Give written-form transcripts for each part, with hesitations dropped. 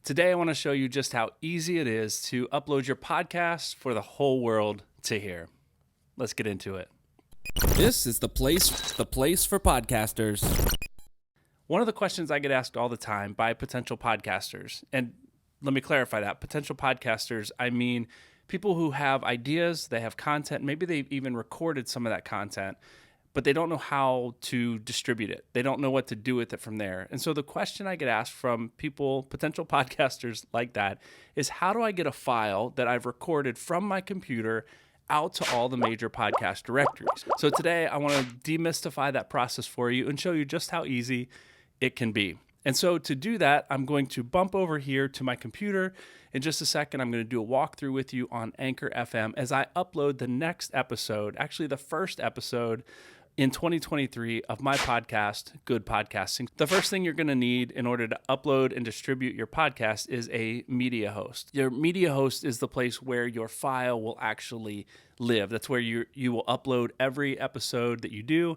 Today, I want to show you just how easy it is to upload your podcast for the whole world to hear. Let's get into it. This is the place for podcasters. One of the questions I get asked all the time by potential podcasters, and let me clarify that, potential podcasters, I mean people who have ideas, they have content, maybe they've even recorded some of that content, but they don't know how to distribute it. They don't know what to do with it from there. And so the question I get asked from people, potential podcasters like that, is how do I get a file that I've recorded from my computer out to all the major podcast directories? So today I want to demystify that process for you and show you just how easy it can be. And so to do that, I'm going to bump over here to my computer. In just a second, I'm going to do a walkthrough with you on Anchor FM as I upload the next episode, actually the first episode in 2023 of my podcast, Good Podcasting. The first thing you're going to need in order to upload and distribute your podcast is a media host. Your media host is the place where your file will actually live. That's where you will upload every episode that you do.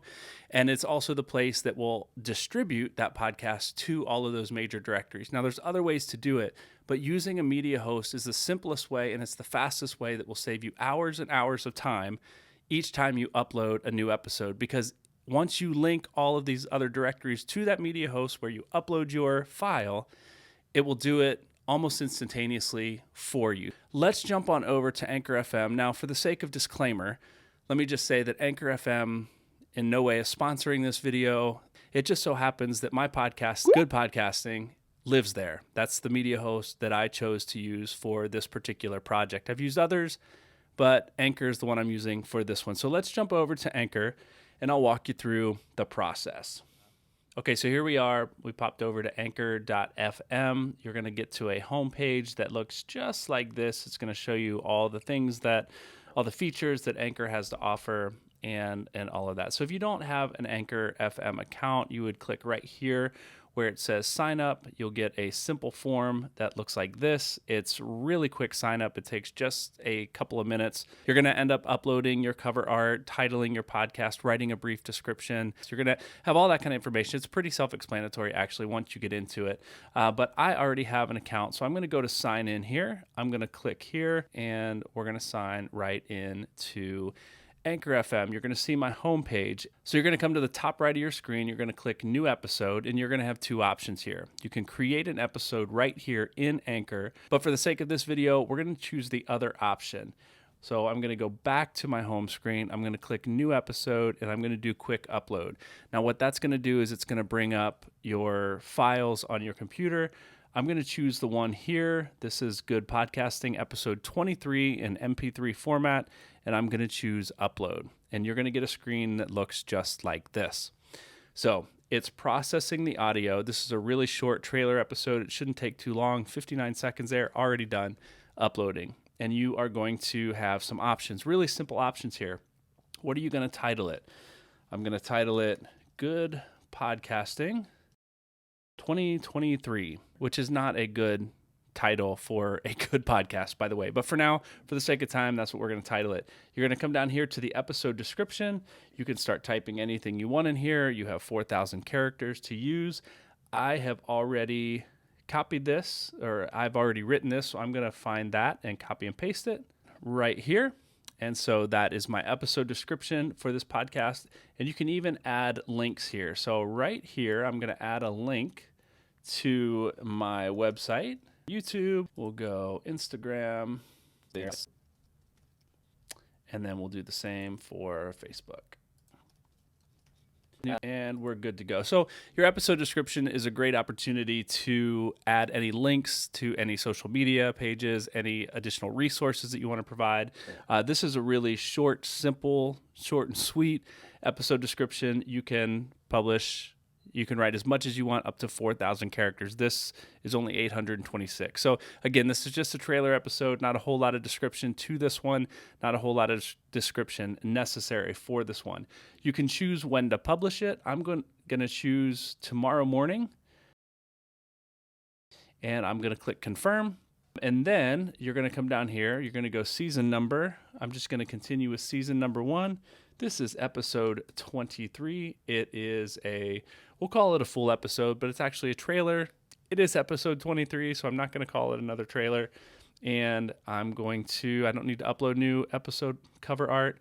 And it's also the place that will distribute that podcast to all of those major directories. Now, there's other ways to do it, but using a media host is the simplest way and it's the fastest way that will save you hours and hours of time each time you upload a new episode, because once you link all of these other directories to that media host where you upload your file, it will do it almost instantaneously for you. Let's jump on over to Anchor FM. Now, for the sake of disclaimer, let me just say that Anchor FM in no way is sponsoring this video. It just so happens that my podcast, Good Podcasting, lives there. That's the media host that I chose to use for this particular project. I've used others, but Anchor is the one I'm using for this one. So let's jump over to Anchor and I'll walk you through the process. Okay, so here we are. We popped over to anchor.fm. You're going to get to a homepage that looks just like this. It's going to show you all the features that Anchor has to offer and all of that. So if you don't have an Anchor FM account, you would click right here where it says sign up. You'll get a simple form that looks like this. It's really quick sign up. It takes just a couple of minutes. You're going to end up uploading your cover art, titling your podcast, writing a brief description. So you're going to have all that kind of information. It's pretty self-explanatory actually once you get into it. But I already have an account. So I'm going to go to sign in here. I'm going to click here and we're going to sign right in to Anchor FM. You're going to see my homepage. So you're going to come to the top right of your screen. You're going to click new episode and you're going to have two options here. You can create an episode right here in Anchor, but for the sake of this video, we're going to choose the other option. So I'm going to go back to my home screen. I'm going to click new episode and I'm going to do quick upload. Now what that's going to do is it's going to bring up your files on your computer. I'm going to choose the one here. This is Good Podcasting, episode 23 in MP3 format, and I'm going to choose upload. And you're going to get a screen that looks just like this. So it's processing the audio. This is a really short trailer episode. It shouldn't take too long. 59 seconds there, already done uploading. And you are going to have some options, really simple options here. What are you going to title it? I'm going to title it Good Podcasting 2023, which is not a good title for a good podcast, by the way. But for now, for the sake of time, that's what we're going to title it. You're going to come down here to the episode description. You can start typing anything you want in here. You have 4,000 characters to use. I have already copied this, or I've already written this, so I'm going to find that and copy and paste it right here. And so that is my episode description for this podcast. And you can even add links here. So right here, I'm going to add a link to my website. YouTube, we'll go Instagram, and then we'll do the same for Facebook. And we're good to go. So your episode description is a great opportunity to add any links to any social media pages, any additional resources that you want to provide. This is a really short, simple, short and sweet episode description. You can publish. You can write as much as you want, up to 4,000 characters. This is only 826. So again, this is just a trailer episode, not a whole lot of description to this one, not a whole lot of description necessary for this one. You can choose when to publish it. I'm going to choose tomorrow morning, and I'm going to click confirm. And then you're going to come down here. You're going to go season number. I'm just going to continue with season number 1. This is episode 23. It is we'll call it a full episode, but it's actually a trailer. it is episode 23, so I'm not going to call it another trailer. And I don't need to upload new episode cover art.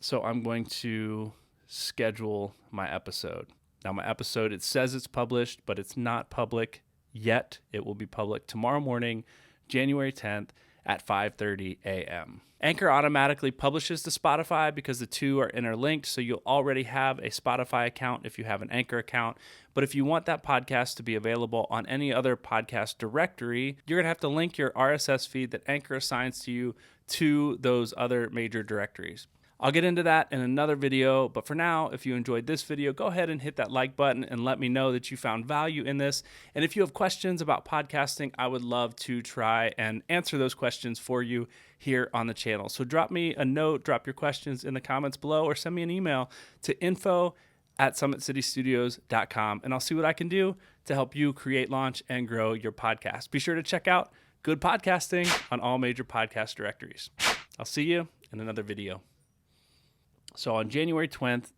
So I'm going to schedule my episode. Now my episode, it says it's published, but it's not public yet. It will be public tomorrow morning, January 10th at 5:30 a.m. Anchor automatically publishes to Spotify because the two are interlinked, so you'll already have a Spotify account if you have an Anchor account. But if you want that podcast to be available on any other podcast directory, you're going to have to link your RSS feed that Anchor assigns to you to those other major directories. I'll get into that in another video, but for now, if you enjoyed this video, go ahead and hit that like button and let me know that you found value in this. And if you have questions about podcasting, I would love to try and answer those questions for you here on the channel. So drop me a note, drop your questions in the comments below, or send me an email to info@summitcitystudios.com, and I'll see what I can do to help you create, launch, and grow your podcast. Be sure to check out Good Podcasting on all major podcast directories. I'll see you in another video. So on January 20th,